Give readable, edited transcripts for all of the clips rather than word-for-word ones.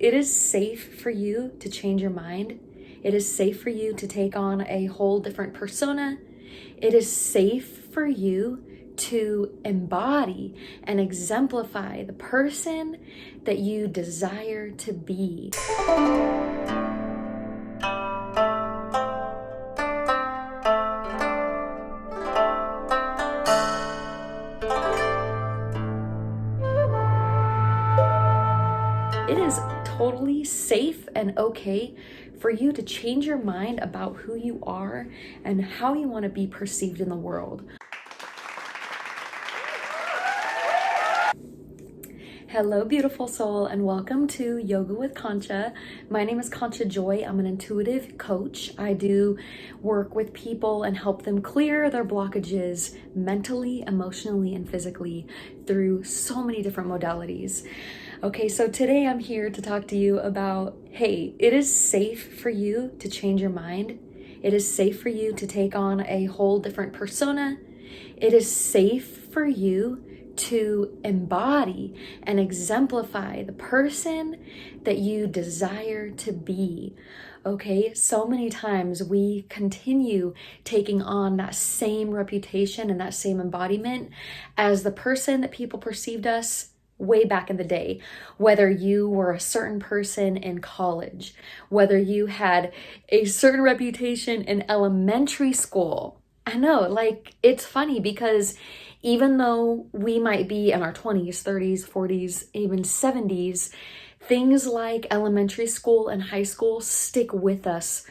It is safe for you to change your mind. It is safe for you to take on a whole different persona. It is safe for you to embody and exemplify the person that you desire to be. It is totally safe and okay for you to change your mind about who you are and how you want to be perceived in the world. Hello, beautiful soul, and welcome to Yoga with Concha. My name is Concha Joy. I'm an intuitive coach. I do work with people and help them clear their blockages mentally, emotionally, and physically through so many different modalities. Okay, so today I'm here to talk to you about, hey, it is safe for you to change your mind. It is safe for you to take on a whole different persona. It is safe for you to embody and exemplify the person that you desire to be. Okay, so many times we continue taking on that same reputation and that same embodiment as the person that people perceived us way back in the day, whether you were a certain person in college, whether you had a certain reputation in elementary school. I know, like, it's funny because even though we might be in our 20s, 30s, 40s, even 70s, things like elementary school and high school stick with us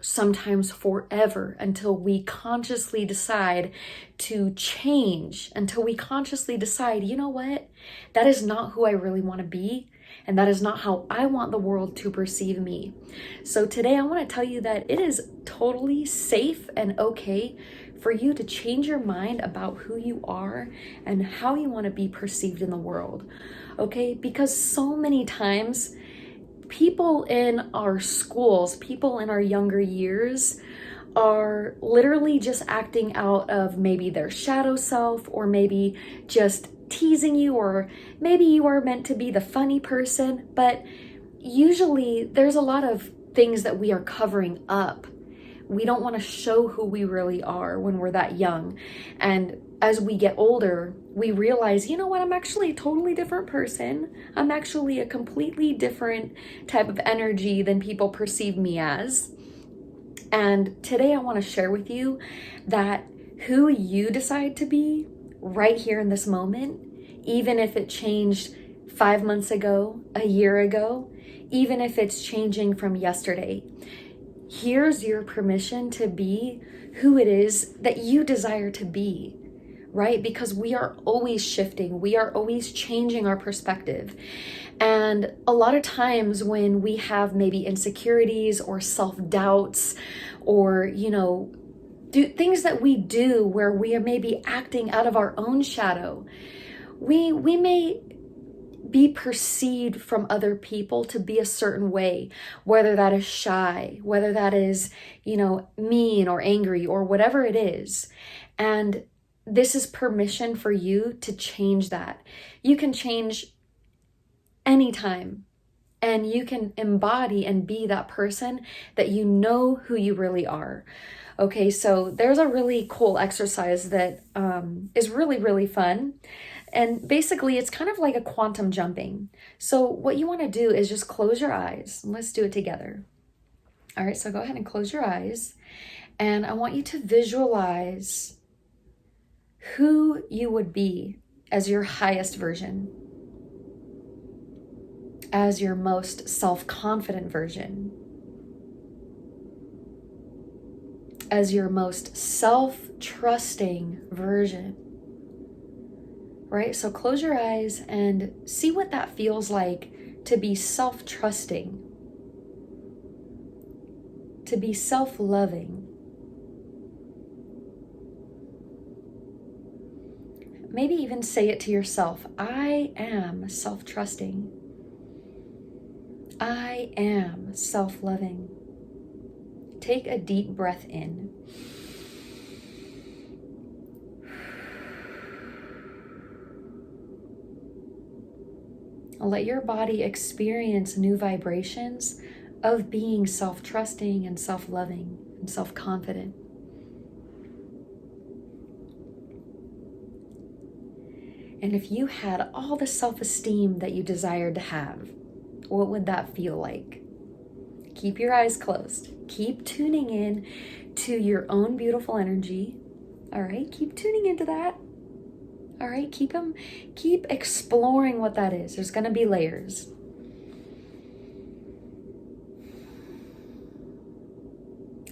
sometimes forever until we consciously decide to change, until we consciously decide, you know what, that is not who I really want to be, and that is not how I want the world to perceive me. So today I want to tell you that it is totally safe and okay for you to change your mind about who you are and how you want to be perceived in the world. Okay, because so many times people in our schools, people in our younger years are literally just acting out of maybe their shadow self, or maybe just teasing you, or maybe you are meant to be the funny person, but usually there's a lot of things that we are covering up. We don't want to show who we really are when we're that young. And as we get older, we realize, you know what, I'm actually a totally different person. I'm actually a completely different type of energy than people perceive me as. And today I want to share with you that who you decide to be right here in this moment, even if it changed 5 months ago, a year ago, even if it's changing from yesterday, here's your permission to be who it is that you desire to be, right? Because we are always shifting. We are always changing our perspective. And a lot of times when we have maybe insecurities or self-doubts, or, do things that we do where we are maybe acting out of our own shadow, we may be perceived from other people to be a certain way, whether that is shy, whether that is, mean or angry or whatever it is. And this is permission for you to change that. You can change anytime, and you can embody and be that person that you know who you really are. Okay, so there's a really cool exercise that is really, really fun. And basically, it's kind of like a quantum jumping. So what you want to do is just close your eyes. Let's do it together. All right, so go ahead and close your eyes. And I want you to visualize who you would be as your highest version, as your most self-confident version, as your most self-trusting version. Right? So close your eyes and see what that feels like to be self-trusting, to be self-loving. Maybe even say it to yourself. I am self-trusting. I am self-loving. Take a deep breath in. Let your body experience new vibrations of being self-trusting and self-loving and self-confident. And if you had all the self-esteem that you desired to have, what would that feel like? Keep your eyes closed. Keep tuning in to your own beautiful energy. All right, keep tuning into that. All right, keep exploring what that is. There's going to be layers.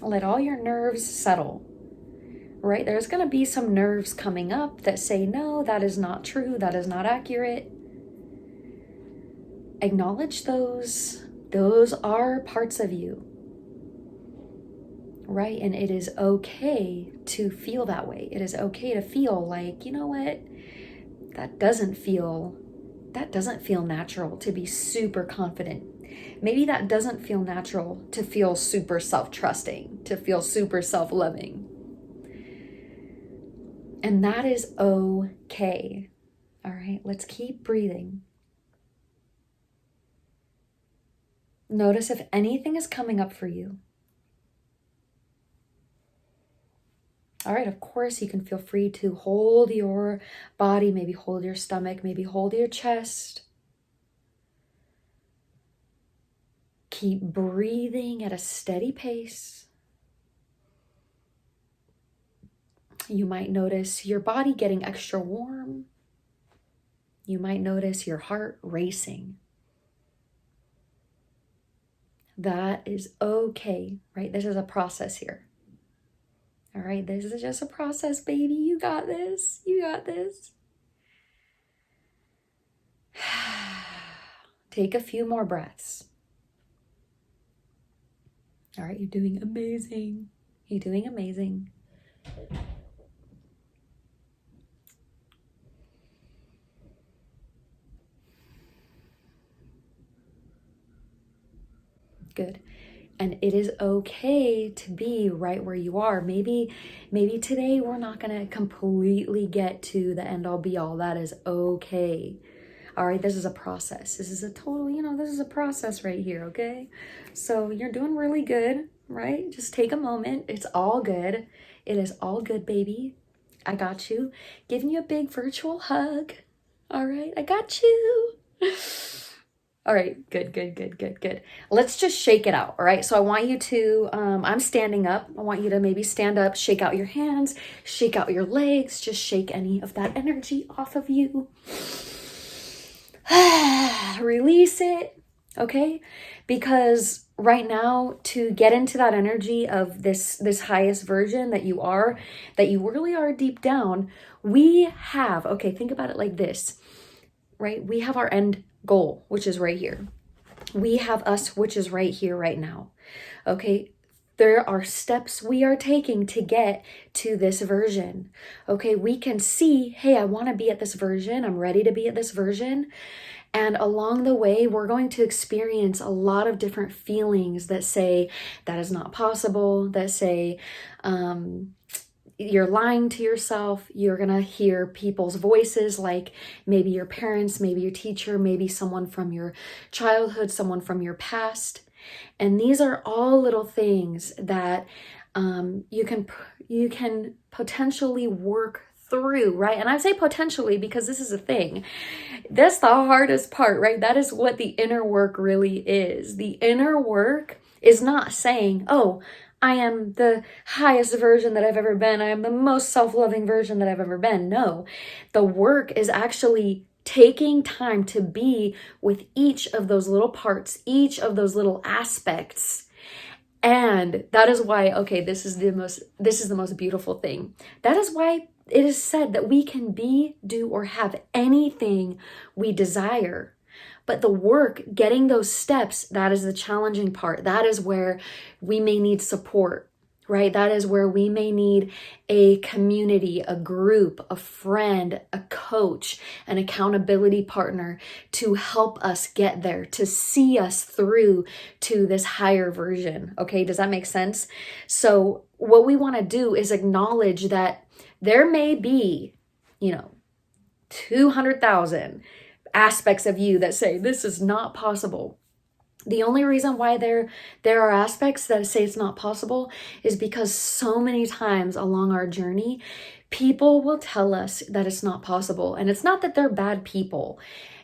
Let all your nerves settle. Right? There's going to be some nerves coming up that say, no, that is not true. That is not accurate. Acknowledge those. Those are parts of you. Right? And it is okay to feel that way. It is okay to feel like, you know what? That doesn't feel natural to be super confident. Maybe that doesn't feel natural to feel super self-trusting, to feel super self-loving. And that is okay. All right, let's keep breathing. Notice if anything is coming up for you. All right, of course, you can feel free to hold your body, maybe hold your stomach, maybe hold your chest. Keep breathing at a steady pace. You might notice your body getting extra warm. You might notice your heart racing. That is okay, right? This is a process here. All right, this is just a process, baby. You got this. You got this. Take a few more breaths. All right, you're doing amazing. You're doing amazing. Good. And it is okay to be right where you are. Maybe today we're not going to completely get to the end all be all. That is okay. All right, this is a process. This is a total, this is a process right here, okay? So you're doing really good, right? Just take a moment. It's all good. It is all good, baby. I got you. Giving you a big virtual hug. All right, I got you. All right, good. Let's just shake it out, all right? So I want you to, I'm standing up. I want you to maybe stand up, shake out your hands, shake out your legs, just shake any of that energy off of you. Release it, okay? Because right now, to get into that energy of this highest version that you really are deep down, we have, okay, think about it like this, right? We have our end goal, which is right here. We have us, which is right here, right now. Okay, there are steps we are taking to get to this version. Okay, we can see, hey, I want to be at this version. I'm ready to be at this version. And along the way, we're going to experience a lot of different feelings that say that is not possible, that say, you're lying to yourself. You're going to hear people's voices, like maybe your parents, maybe your teacher, maybe someone from your childhood, someone from your past. And these are all little things that you can potentially work through, right? And I say potentially because this is a thing. That's the hardest part, right? That is what the inner work really is. The inner work is not saying, oh, I am the highest version that I've ever been. I am the most self-loving version that I've ever been. No, the work is actually taking time to be with each of those little parts, each of those little aspects. And that is why, okay, this is the most beautiful thing. That is why it is said that we can be, do, or have anything we desire. But the work, getting those steps, that is the challenging part. That is where we may need support, right? That is where we may need a community, a group, a friend, a coach, an accountability partner to help us get there, to see us through to this higher version. Okay, does that make sense? So what we want to do is acknowledge that there may be, 200,000 aspects of you that say this is not possible. The only reason why there are aspects that say it's not possible is because so many times along our journey, people will tell us that it's not possible. And it's not that they're bad people.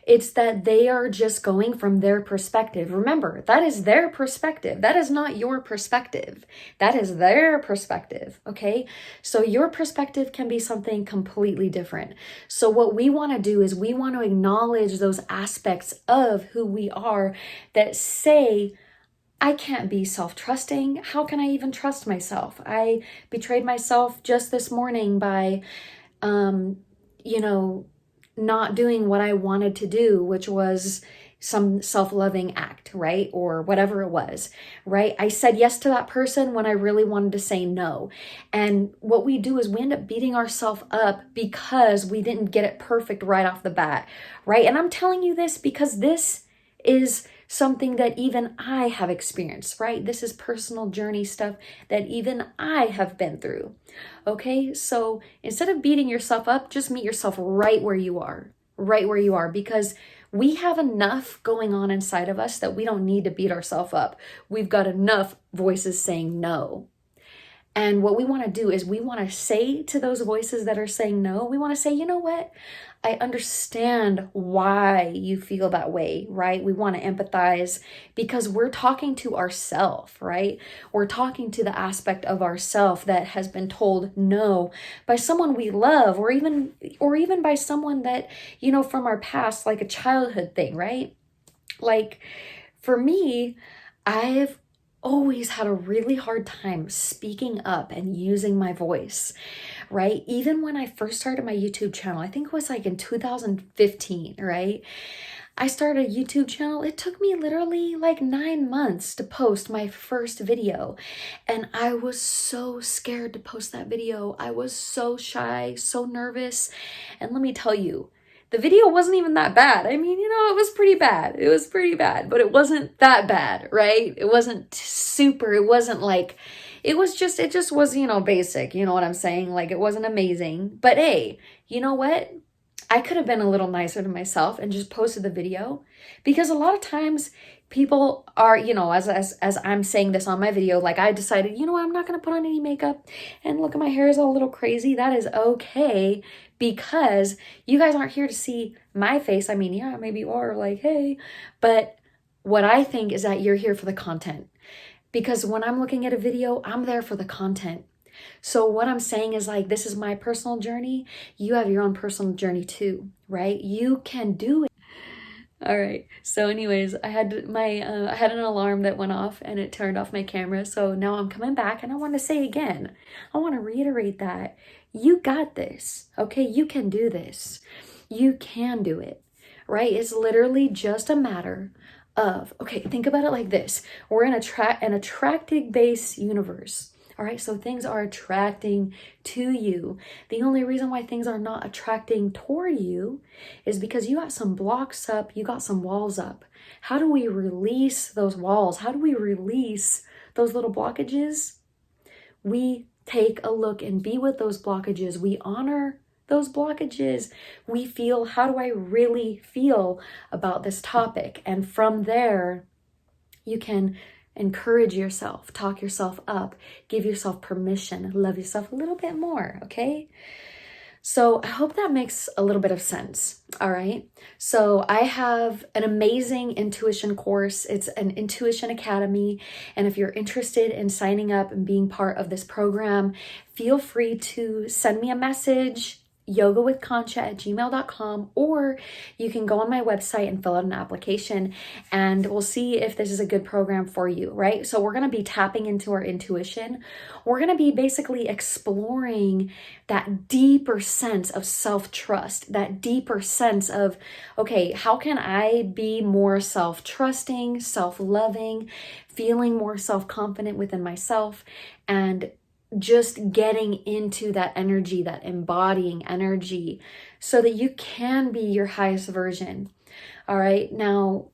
It's that they are just going from their perspective. Remember, that is their perspective. That is not your perspective. That is their perspective, okay? So your perspective can be something completely different. So what we want to do is we want to acknowledge those aspects of who we are that say, I can't be self-trusting. How can I even trust myself? I betrayed myself just this morning by, not doing what I wanted to do, which was some self-loving act, right? Or whatever it was, right? I said yes to that person when I really wanted to say no. And what we do is we end up beating ourselves up because we didn't get it perfect right off the bat, right? And I'm telling you this because this is something that even I have experienced, right? This is personal journey stuff that even I have been through. Okay, so instead of beating yourself up, just meet yourself right where you are, because we have enough going on inside of us that we don't need to beat ourselves up. We've got enough voices saying no. And what we want to do is we want to say to those voices that are saying no, we want to say, you know what? I understand why you feel that way, right? We want to empathize because we're talking to ourselves, right? We're talking to the aspect of ourself that has been told no by someone we love, or even by someone that, from our past, like a childhood thing, right? Like for me, I've always had a really hard time speaking up and using my voice, right? Even when I first started my YouTube channel, I think it was like in 2015, right? I started a YouTube channel. It took me literally like 9 months to post my first video. And I was so scared to post that video. I was so shy, so nervous. And let me tell you, the video wasn't even that bad. I mean, it was pretty bad. It was pretty bad, but it wasn't that bad, right? It wasn't super. It wasn't like, it just was, basic. You know what I'm saying? Like, it wasn't amazing. But hey, you know what? I could have been a little nicer to myself and just posted the video, because a lot of times people are, as I'm saying this on my video, like I decided, I'm not going to put on any makeup and look at my hair is all a little crazy. That is okay, because you guys aren't here to see my face. I mean, yeah, maybe you are like, hey, but what I think is that you're here for the content, because when I'm looking at a video, I'm there for the content. So what I'm saying is, like, this is my personal journey. You have your own personal journey too, right? You can do it. All right. So anyways, I had I had an alarm that went off and it turned off my camera. So now I'm coming back and I want to say again, I want to reiterate that you got this. Okay? You can do this. You can do it, right? It's literally just a matter of, okay, think about it like this. We're in an attracting based universe. All right, so things are attracting to you. The only reason why things are not attracting toward you is because you got some blocks up, you got some walls up. How do we release those walls? How do we release those little blockages? We take a look and be with those blockages. We honor those blockages. We feel, how do I really feel about this topic? And from there, you can encourage yourself, talk yourself up, give yourself permission, love yourself a little bit more, okay? So I hope that makes a little bit of sense, all right? So I have an amazing intuition course. It's an Intuition Academy. And if you're interested in signing up and being part of this program, feel free to send me a message, yogawithconcha@gmail.com, or you can go on my website and fill out an application, and we'll see if this is a good program for you, right? So we're going to be tapping into our intuition. We're going to be basically exploring that deeper sense of self-trust, that deeper sense of, okay, how can I be more self-trusting, self-loving, feeling more self-confident within myself, and just getting into that energy, that embodying energy, so that you can be your highest version. All right. Now,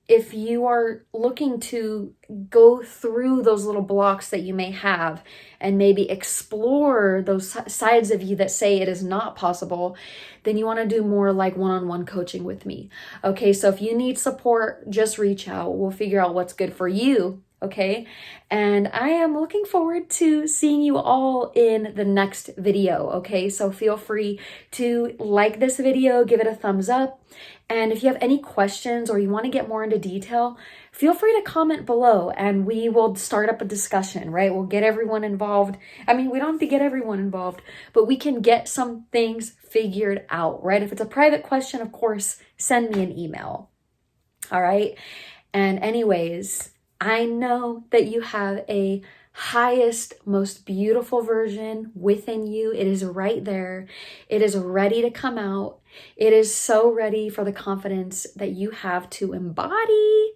if you are looking to go through those little blocks that you may have and maybe explore those sides of you that say it is not possible, then you want to do more like one-on-one coaching with me. Okay, so if you need support, just reach out. We'll figure out what's good for you. Okay, and I am looking forward to seeing you all in the next video. Okay, so feel free to like this video, give it a thumbs up, and if you have any questions or you want to get more into detail, feel free to comment below and we will start up a discussion, right? We'll get everyone involved. I mean, we don't have to get everyone involved, but we can get some things figured out, right? If it's a private question, of course, send me an email. All right, and anyways, I know that you have a highest, most beautiful version within you. It is right there. It is ready to come out. It is so ready for the confidence that you have to embody.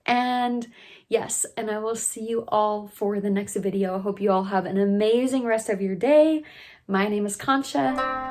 And yes, and I will see you all for the next video. I hope you all have an amazing rest of your day. My name is Concha.